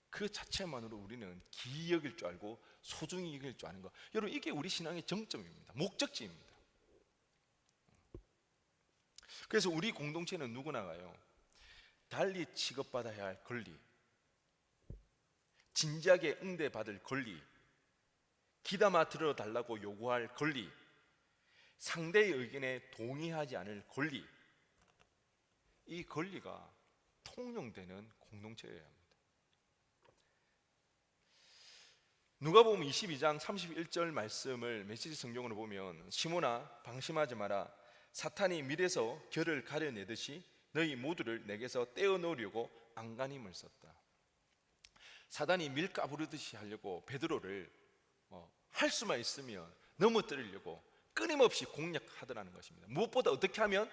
Speaker 1: 그 자체만으로 우리는 기이 여길 줄 알고 소중히 여길 줄 아는 것, 여러분, 이게 우리 신앙의 정점입니다. 목적지입니다. 그래서 우리 공동체는 누구나가요, 달리 취급받아야 할 권리, 진지하게 응대받을 권리, 귀담아 들어달라고 요구할 권리, 상대의 의견에 동의하지 않을 권리, 이 권리가 통용되는 공동체여야 합니다. 누가복음 22장 31절 말씀을 메시지 성경으로 보면 시몬아 방심하지 마라 사탄이 밀에서 결을 가려내듯이 너희 모두를 내게서 떼어놓으려고 안간힘을 썼다. 사단이 밀 까부르듯이 하려고 베드로를 할 수만 있으면 넘어뜨리려고 끊임없이 공략하더라는 것입니다. 무엇보다 어떻게 하면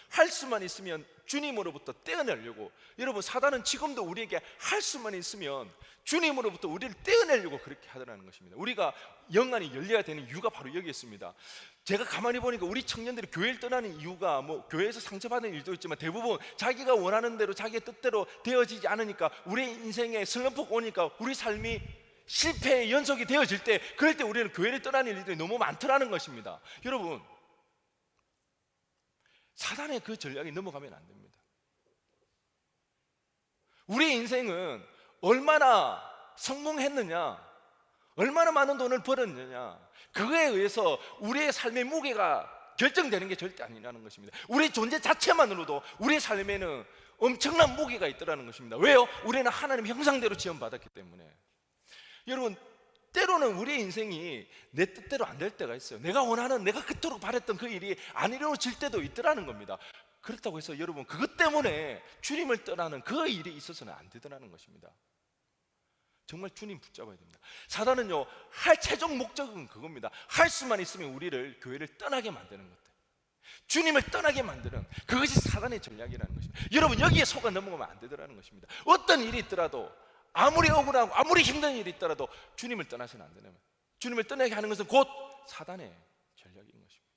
Speaker 1: 할 수만 있으면 주님으로부터 떼어내려고. 여러분, 사단은 지금도 우리에게 할 수만 있으면 주님으로부터 우리를 떼어내려고 그렇게 하더라는 것입니다. 우리가 영안이 열려야 되는 이유가 바로 여기 있습니다. 제가 가만히 보니까 우리 청년들이 교회를 떠나는 이유가 교회에서 상처받는 일도 있지만 대부분 자기가 원하는 대로 자기의 뜻대로 되어지지 않으니까 우리 인생에 슬럼프가 오니까 우리 삶이 실패의 연속이 되어질 때, 그럴 때 우리는 교회를 떠나는 일들이 너무 많더라는 것입니다. 여러분, 사단의 그 전략이 넘어가면 안 됩니다. 우리 인생은 얼마나 성공했느냐, 얼마나 많은 돈을 벌었느냐, 그거에 의해서 우리의 삶의 무게가 결정되는 게 절대 아니라는 것입니다. 우리 존재 자체만으로도 우리의 삶에는 엄청난 무게가 있더라는 것입니다. 왜요? 우리는 하나님 형상대로 지음받았기 때문에. 여러분, 때로는 우리의 인생이 내 뜻대로 안 될 때가 있어요. 내가 원하는, 내가 그토록 바랬던 그 일이 안 이루어질 때도 있더라는 겁니다. 그렇다고 해서 여러분, 그것 때문에 주님을 떠나는 그 일이 있어서는 안 되더라는 것입니다. 정말 주님 붙잡아야 됩니다. 사단은요, 할 최종 목적은 그겁니다. 할 수만 있으면 우리를, 교회를 떠나게 만드는 것들, 주님을 떠나게 만드는, 그것이 사단의 전략이라는 것입니다. 여러분, 여기에 속아 넘어가면 안 되더라는 것입니다. 어떤 일이 있더라도, 아무리 억울하고 아무리 힘든 일이 있더라도 주님을 떠나서는 안 되는 거예요. 주님을 떠나게 하는 것은 곧 사단의 전략인 것입니다.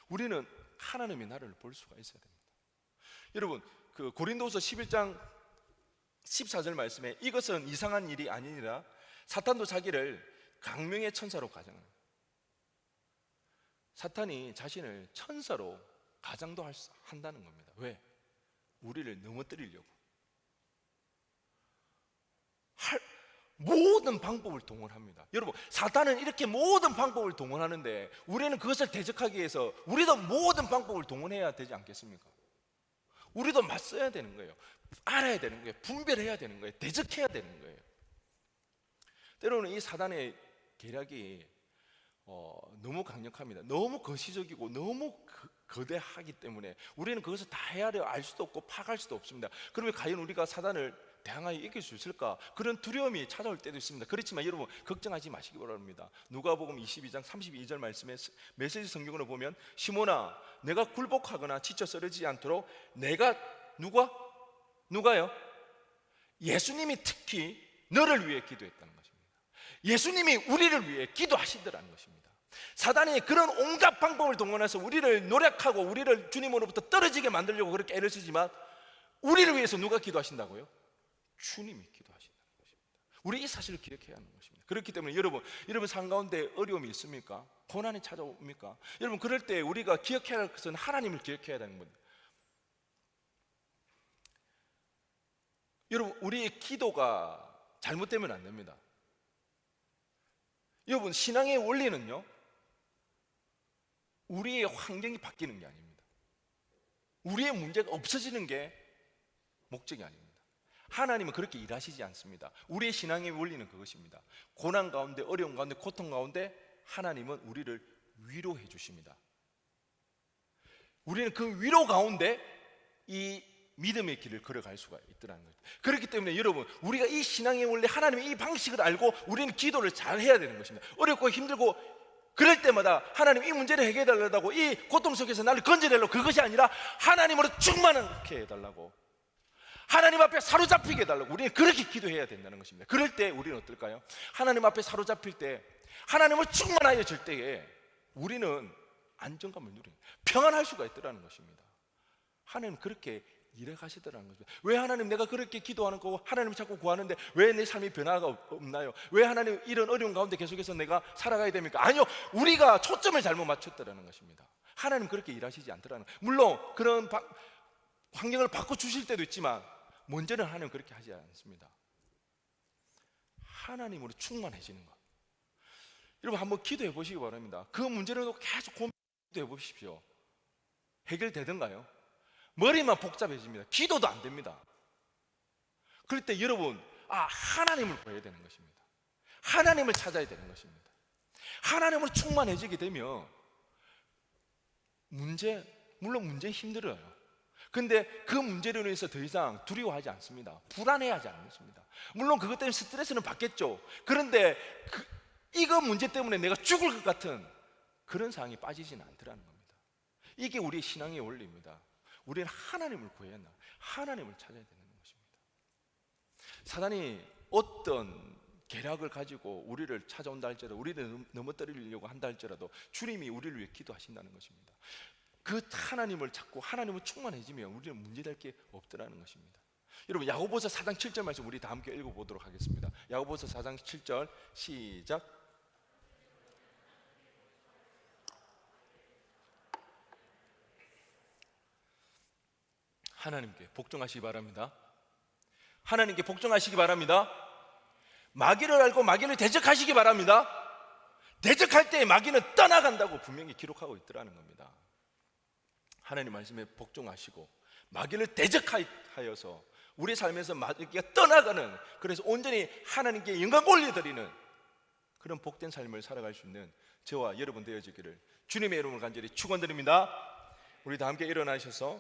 Speaker 1: 우리는 하나님의 나라를 볼 수가 있어야 됩니다. 여러분, 그 고린도후서 11장 14절 말씀에 이것은 이상한 일이 아니니라 사탄도 자기를 강명의 천사로 가정합니다. 사탄이 자신을 천사로 가장도 한다는 겁니다. 왜? 우리를 넘어뜨리려고. 모든 방법을 동원합니다. 여러분, 사탄은 이렇게 모든 방법을 동원하는데 우리는 그것을 대적하기 위해서 우리도 모든 방법을 동원해야 되지 않겠습니까? 우리도 맞서야 되는 거예요. 알아야 되는 거예요. 분별해야 되는 거예요. 대적해야 되는 거예요. 때로는 이 사단의 계략이 너무 강력합니다. 너무 거시적이고 너무 거대하기 때문에 우리는 그것을 다 헤아려 알 수도 없고 파악할 수도 없습니다. 그러면 과연 우리가 사단을 대항하여 이길 수 있을까? 그런 두려움이 찾아올 때도 있습니다. 그렇지만 여러분, 걱정하지 마시기 바랍니다. 누가복음 22장 32절 말씀에 메시지 성경으로 보면 시몬아 내가 굴복하거나 지쳐 쓰러지지 않도록 내가 누가요? 예수님이 특히 너를 위해 기도했다는 것입니다. 예수님이 우리를 위해 기도하시더라는 것입니다. 사단이 그런 온갖 방법을 동원해서 우리를 노력하고 우리를 주님으로부터 떨어지게 만들려고 그렇게 애를 쓰지만 우리를 위해서 누가 기도하신다고요? 주님이 기도하신다는 것입니다. 우리 이 사실을 기억해야 하는 것입니다. 그렇기 때문에 여러분 삶 가운데 어려움이 있습니까? 고난이 찾아옵니까? 여러분, 그럴 때 우리가 기억해야 할 것은 하나님을 기억해야 되는 겁니다. 여러분, 우리의 기도가 잘못되면 안 됩니다. 여러분, 신앙의 원리는요, 우리의 환경이 바뀌는 게 아닙니다. 우리의 문제가 없어지는 게 목적이 아닙니다. 하나님은 그렇게 일하시지 않습니다. 우리의 신앙의 원리는 그것입니다. 고난 가운데, 어려움 가운데, 고통 가운데 하나님은 우리를 위로해 주십니다. 우리는 그 위로 가운데 이 믿음의 길을 걸어갈 수가 있더라는 거죠. 그렇기 때문에 여러분, 우리가 이 신앙의 원리, 하나님의 이 방식을 알고 우리는 기도를 잘 해야 되는 것입니다. 어렵고 힘들고 그럴 때마다 하나님 이 문제를 해결해 달라고, 이 고통 속에서 나를 건져내려고, 그것이 아니라 하나님으로 충만하게 해달라고, 하나님 앞에 사로잡히게 해달라고, 우리는 그렇게 기도해야 된다는 것입니다. 그럴 때 우리는 어떨까요? 하나님 앞에 사로잡힐 때, 하나님을 충만하여질 때에 우리는 안정감을 누리는, 평안할 수가 있더라는 것입니다. 하나님 그렇게 일해가시더라는 거죠. 왜 하나님 내가 그렇게 기도하는 거고 하나님 자꾸 구하는데 왜 내 삶이 변화가 없나요? 왜 하나님 이런 어려운 가운데 계속해서 내가 살아가야 됩니까? 아니요, 우리가 초점을 잘못 맞췄다는 것입니다. 하나님 그렇게 일하시지 않더라는 거예요. 물론 그런 환경을 바꿔주실 때도 있지만 먼저는 하나님 그렇게 하지 않습니다. 하나님으로 충만해지는 것. 여러분, 한번 기도해 보시기 바랍니다. 그 문제를 계속 고민해 보십시오. 해결되던가요? 머리만 복잡해집니다. 기도도 안 됩니다. 그럴 때 여러분, 하나님을 구해야 되는 것입니다. 하나님을 찾아야 되는 것입니다. 하나님으로 충만해지게 되면 물론 문제 힘들어요. 근데 그 문제로 인해서 더 이상 두려워하지 않습니다. 불안해하지 않습니다. 물론 그것 때문에 스트레스는 받겠죠. 그런데 이거 문제 때문에 내가 죽을 것 같은 그런 상황이 빠지지는 않더라는 겁니다. 이게 우리의 신앙의 원리입니다. 우리는 하나님을 구해야 한다. 하나님을 찾아야 되는 것입니다. 사단이 어떤 계략을 가지고 우리를 찾아온다 할지라도, 우리를 넘어뜨리려고 한다 할지라도 주님이 우리를 위해 기도하신다는 것입니다. 그 하나님을 찾고 하나님을 충만해지면 우리는 문제될 게 없더라는 것입니다. 여러분, 야고보서 4장 7절 말씀 우리 다 함께 읽어보도록 하겠습니다. 야고보서 4장 7절 시작. 하나님께 복종하시기 바랍니다. 하나님께 복종하시기 바랍니다. 마귀를 알고 마귀를 대적하시기 바랍니다. 대적할 때 마귀는 떠나간다고 분명히 기록하고 있더라는 겁니다. 하나님 말씀에 복종하시고 마귀를 대적하여서 우리 삶에서 마귀가 떠나가는, 그래서 온전히 하나님께 영광 올려드리는 그런 복된 삶을 살아갈 수 있는 저와 여러분 되어지기를 주님의 이름으로 간절히 축원드립니다. 우리 다 함께 일어나셔서